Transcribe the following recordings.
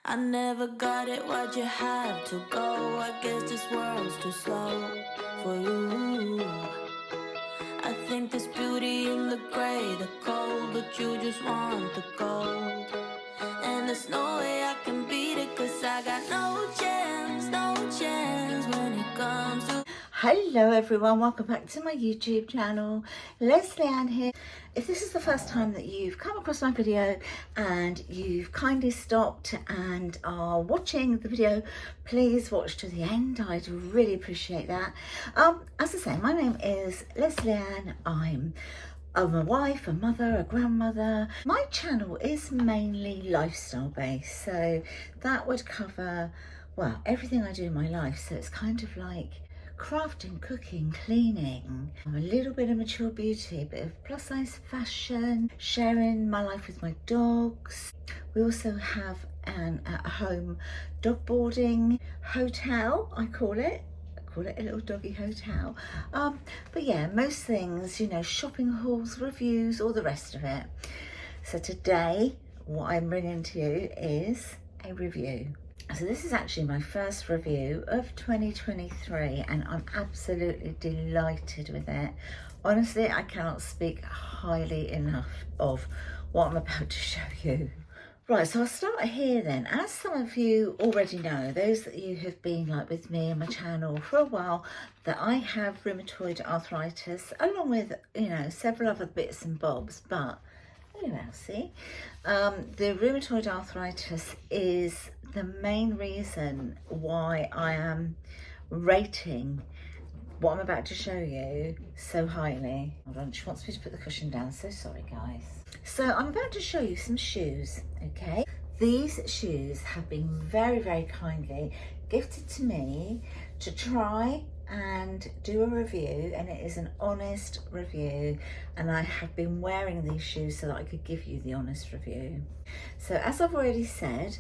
I never got it, why'd you have to go? I guess this world's too slow for you. I think there's beauty in the gray, the cold, but you just want the gold. And there's no way I can beat it, cause I got no chance when it comes to... Hello everyone, welcome back to my YouTube channel. Lesleyanne here. If this is the first time that you've come across my video and you've kindly stopped and are watching the video, please watch to the end. I'd really appreciate that. As I say, my name is Lesleyanne. I'm a wife, a mother, a grandmother. My channel is mainly lifestyle based, so that would cover, well, everything I do in my life. So it's kind of like crafting, cooking, cleaning, a little bit of mature beauty, a bit of plus size fashion, sharing my life with my dogs. We also have an at-home dog boarding hotel, I call it a little doggy hotel. But yeah, most things, you know, shopping hauls, reviews, all the rest of it. So today, what I'm bringing to you is a review. So this is actually my first review of 2023 and I'm absolutely delighted with it. Honestly, I cannot speak highly enough of what I'm about to show you. Right, so I'll start here then. As some of you already know, those that you have been like with me and my channel for a while, that I have rheumatoid arthritis along with, you know, several other bits and bobs, but hello Elsie. The rheumatoid arthritis is the main reason why I am rating what I'm about to show you so highly. Hold on, she wants me to put the cushion down, so sorry guys. So I'm about to show you some shoes, okay? These shoes have been very, very kindly gifted to me to try and do a review, and it is an honest review, and I have been wearing these shoes so that I could give you the honest review. So as I've already said,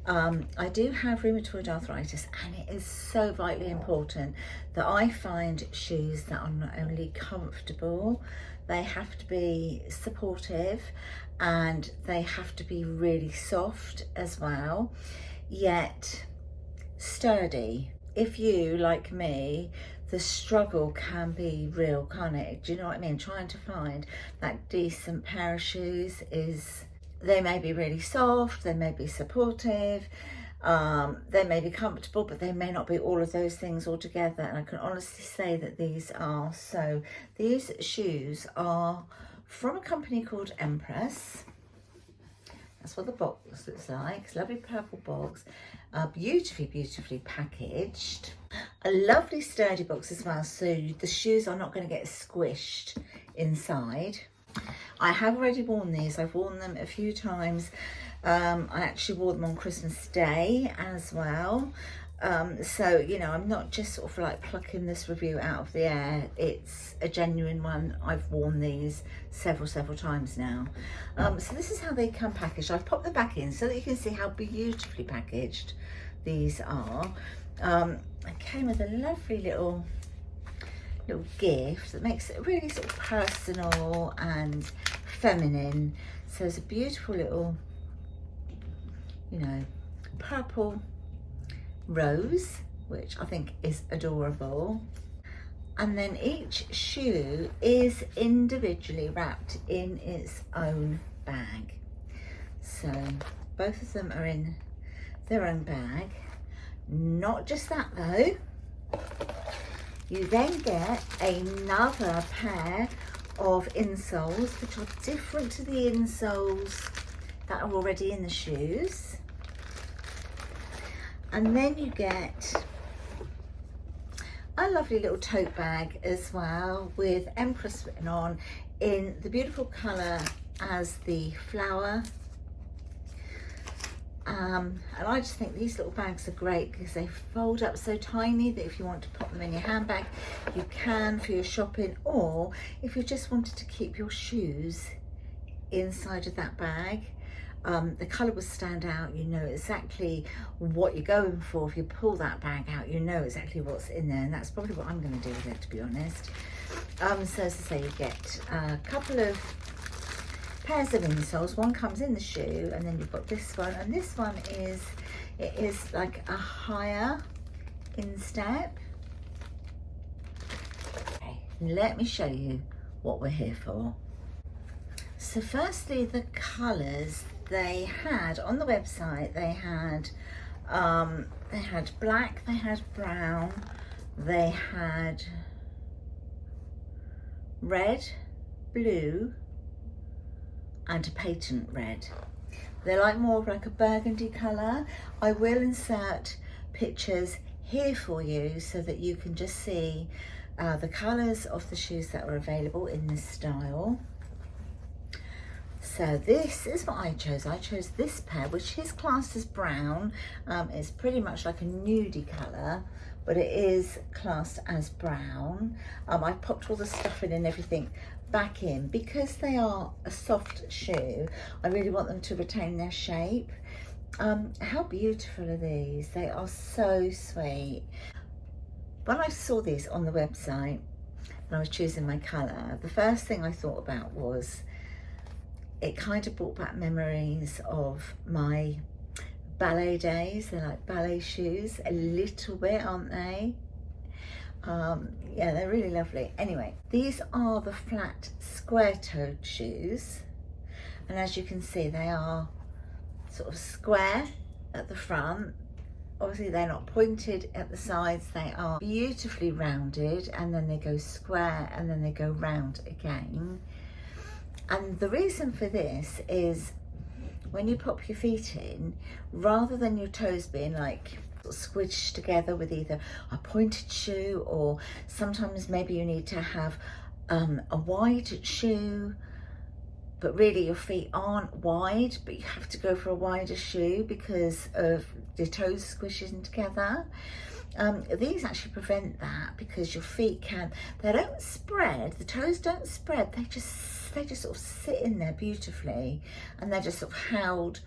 I do have rheumatoid arthritis, and it is so vitally important that I find shoes that are not only comfortable, they have to be supportive and they have to be really soft as well, yet sturdy. If you, like me, the struggle can be real, can't it? Do you know what I mean? Trying to find that decent pair of shoes is, they may be really soft, they may be supportive, they may be comfortable, but they may not be all of those things all together. And I can honestly say that these are. So these shoes are from a company called Empress. That's what the box looks like. It's a lovely purple box, beautifully, beautifully packaged. A lovely sturdy box as well, so the shoes are not going to get squished inside. I have already worn these. I've worn them a few times. I actually wore them on Christmas Day as well. So, you know, I'm not just sort of like plucking this review out of the air. It's a genuine one. I've worn these several times now. So this is how they come packaged. I've popped them back in so that you can see how beautifully packaged these are. It came with a lovely little gift that makes it really sort of personal and feminine. So it's a beautiful little, you know, purple rose, which I think is adorable. And then each shoe is individually wrapped in its own bag. So both of them are in their own bag. Not just that though, you then get another pair of insoles which are different to the insoles that are already in the shoes. And then you get a lovely little tote bag as well with Empress written on in the beautiful colour as the flower. And I just think these little bags are great because they fold up so tiny that if you want to pop them in your handbag, you can for your shopping, or if you just wanted to keep your shoes inside of that bag. The colour will stand out, you know exactly what you're going for. If you pull that bag out, you know exactly what's in there, and that's probably what I'm going to do with it, to be honest. So as I say, you get a couple of pairs of insoles. One comes in the shoe, and then you've got this one, and this one is, it is like a higher instep. Okay, let me show you what we're here for. So firstly, the colours they had on the website, they had black, they had brown, they had red, blue, and a patent red. They're like more of like a burgundy colour. I will insert pictures here for you so that you can just see the colours of the shoes that are available in this style. So this is what I chose. I chose this pair, which is classed as brown. It's pretty much like a nudie colour, but it is classed as brown. I popped all the stuffing and everything back in because they are a soft shoe. I really want them to retain their shape. How beautiful are these? They are so sweet. When I saw these on the website and I was choosing my colour, the first thing I thought about was it kind of brought back memories of my ballet days. They're like ballet shoes a little bit, aren't they? Yeah, they're really lovely. Anyway, these are the flat square-toed shoes, and as you can see, they are sort of square at the front. Obviously they're not pointed at the sides, they are beautifully rounded, and then they go square and then they go round again. And the reason for this is when you pop your feet in, rather than your toes being like squished together with either a pointed shoe, or sometimes maybe you need to have a wide shoe, but really your feet aren't wide, but you have to go for a wider shoe because of your toes squishing together. These actually prevent that because your feet they don't spread, the toes don't spread, they just sort of sit in there beautifully, and they're just sort of held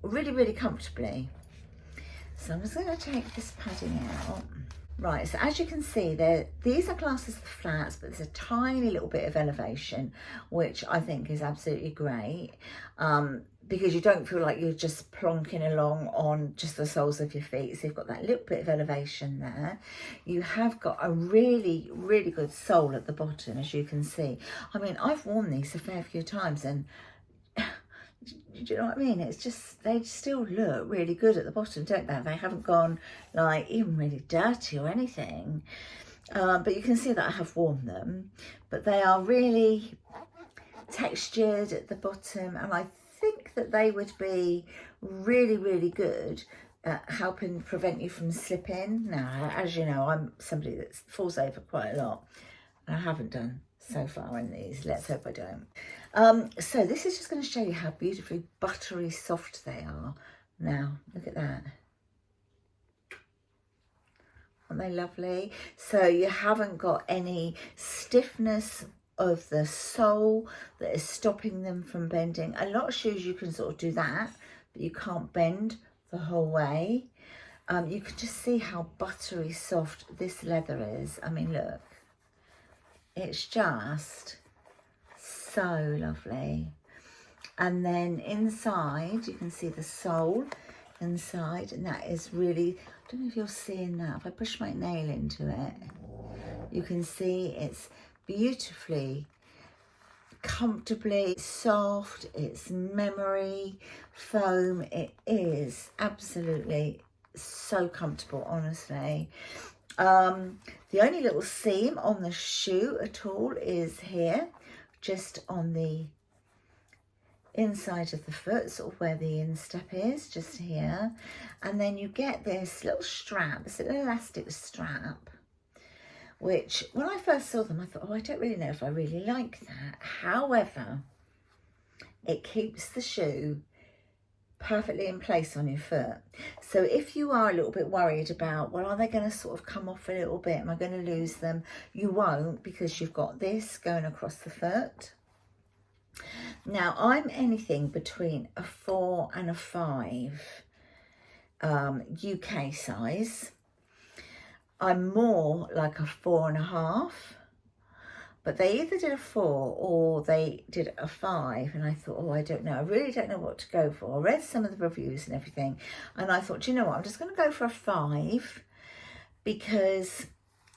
really, really comfortably. So I'm just going to take this padding out. Right, so as you can see, these are classed as the flats, but there's a tiny little bit of elevation, which I think is absolutely great, because you don't feel like you're just plonking along on just the soles of your feet. So you've got that little bit of elevation there. You have got a really, really good sole at the bottom, as you can see. I mean, I've worn these a fair few times, and do you know what I mean? It's just, they still look really good at the bottom, don't they? They haven't gone like even really dirty or anything. But you can see that I have worn them, but they are really textured at the bottom, and I think that they would be really, really good at helping prevent you from slipping. Now, as you know, I'm somebody that falls over quite a lot, and I haven't done so far in these. Let's hope I don't. So this is just going to show you how beautifully buttery soft they are. Now, look at that. Aren't they lovely? So you haven't got any stiffness of the sole that is stopping them from bending. A lot of shoes you can sort of do that, but you can't bend the whole way. You can just see how buttery soft this leather is. I mean, look. It's just so lovely. And then inside, you can see the sole inside, and that is really, I don't know if you're seeing that. If I push my nail into it, you can see it's beautifully, comfortably soft. It's memory foam. It is absolutely so comfortable, honestly. The only little seam on the shoe at all is here, just on the inside of the foot, sort of where the instep is, just here. And then you get this little strap, this little elastic strap, which when I first saw them, I thought, oh, I don't really know if I really like that. However, it keeps the shoe perfectly in place on your foot. So if you are a little bit worried about, well, are they going to sort of come off a little bit? Am I going to lose them? You won't, because you've got this going across the foot. Now, I'm anything between a 4 and a 5 UK size. I'm more like a 4.5, but they either did a 4 or they did a 5, and I thought, oh, I don't know, I really don't know what to go for. I read some of the reviews and everything, and I thought, do you know what, I'm just going to go for a 5, because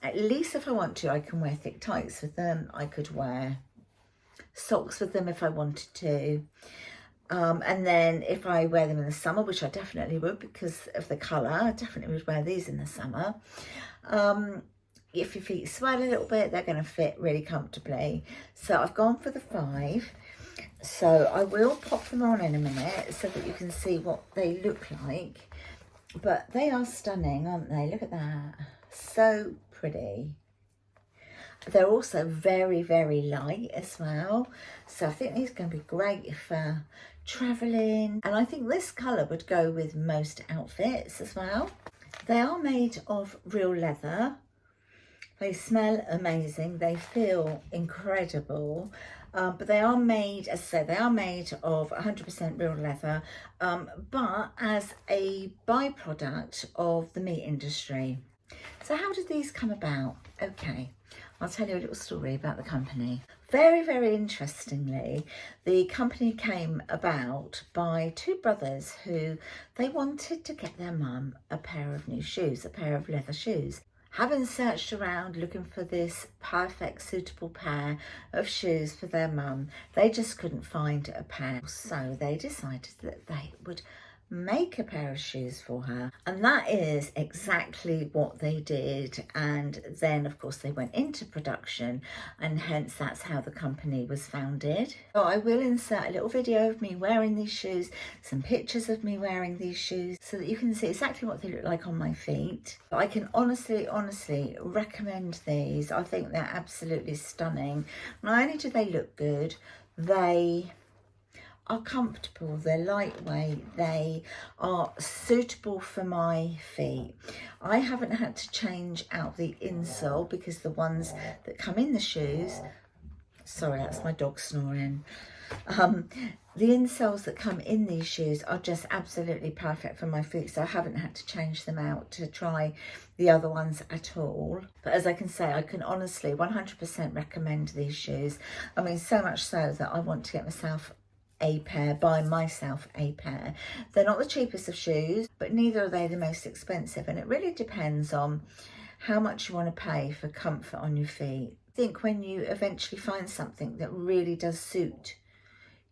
at least if I want to, I can wear thick tights with them. I could wear socks with them if I wanted to. And then if I wear them in the summer, which I definitely would because of the colour, I definitely would wear these in the summer. If your feet swell a little bit, they're going to fit really comfortably. So I've gone for the 5. So I will pop them on in a minute so that you can see what they look like. But they are stunning, aren't they? Look at that. So pretty. They're also very, very light as well. So I think these are going to be great for travelling. And I think this colour would go with most outfits as well. They are made of real leather. They smell amazing. They feel incredible. But they are made, as I said, they are made of 100% real leather, but as a byproduct of the meat industry. So how did these come about? Okay, I'll tell you a little story about the company. Very, very interestingly, the company came about by 2 brothers who they wanted to get their mum a pair of new shoes, a pair of leather shoes. Having searched around looking for this perfect suitable pair of shoes for their mum, they just couldn't find a pair. So they decided that they would make a pair of shoes for her, and that is exactly what they did. And then of course they went into production, and hence that's how the company was founded. So I will insert a little video of me wearing these shoes, some pictures of me wearing these shoes, so that you can see exactly what they look like on my feet. But I can honestly recommend these. I think they're absolutely stunning. Not only do they look good, they are comfortable, they're lightweight, they are suitable for my feet. I haven't had to change out the insole because the ones that come in the shoes, sorry, that's my dog snoring. The insoles that come in these shoes are just absolutely perfect for my feet, so I haven't had to change them out to try the other ones at all. But as I can say, I can honestly 100% recommend these shoes. I mean, so much so that I want to get myself a pair, buy myself a pair. They're not the cheapest of shoes, but neither are they the most expensive, and it really depends on how much you want to pay for comfort on your feet. I think when you eventually find something that really does suit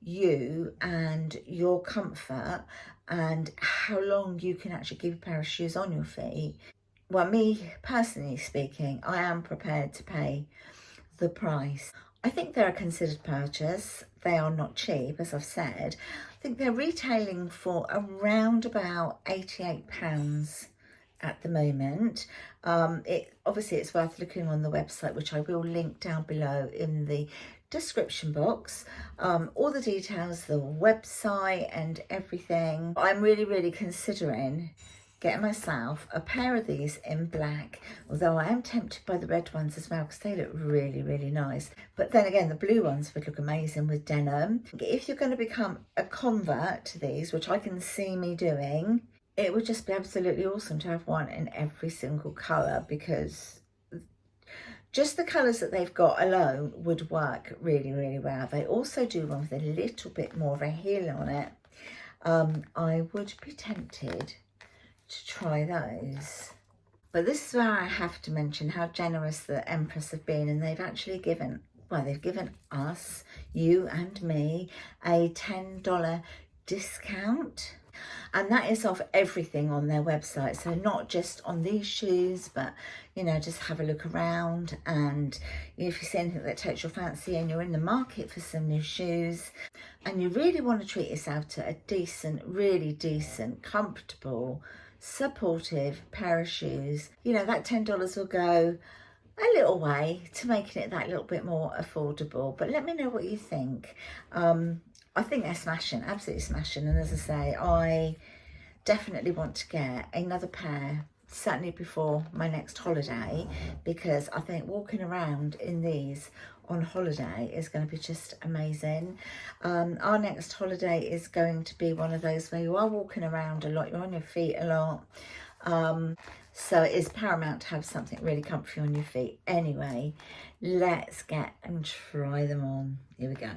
you and your comfort and how long you can actually keep a pair of shoes on your feet, well, me personally speaking, I am prepared to pay the price. I think they're a considered purchase. They are not cheap, as I've said. I think they're retailing for around about £88 at the moment. Obviously it's worth looking on the website, which I will link down below in the description box. All the details, the website and everything. I'm really considering getting myself a pair of these in black, although I am tempted by the red ones as well because they look really nice. But then again, the blue ones would look amazing with denim. If you're going to become a convert to these, which I can see me doing, it would just be absolutely awesome to have one in every single colour, because just the colours that they've got alone would work really well. They also do one with a little bit more of a heel on it. I would be tempted to try those. But this is where I have to mention how generous the Empress have been, and they've actually given, well, they've given us, you and me, a $10 discount. And that is off everything on their website. So not just on these shoes, but, you know, just have a look around. And if you see anything that takes your fancy and you're in the market for some new shoes and you really want to treat yourself to a decent, really decent, comfortable, supportive pair of shoes, you know, that $10 will go a little way to making it that little bit more affordable. But let me know what you think. I think they're smashing, absolutely smashing. And as I say, I definitely want to get another pair, certainly before my next holiday, because I think walking around in these on holiday is going to be just amazing. Our next holiday is going to be one of those where you are walking around a lot, you're on your feet a lot. So it is paramount to have something really comfy on your feet. Anyway, let's get and try them on. Here we go.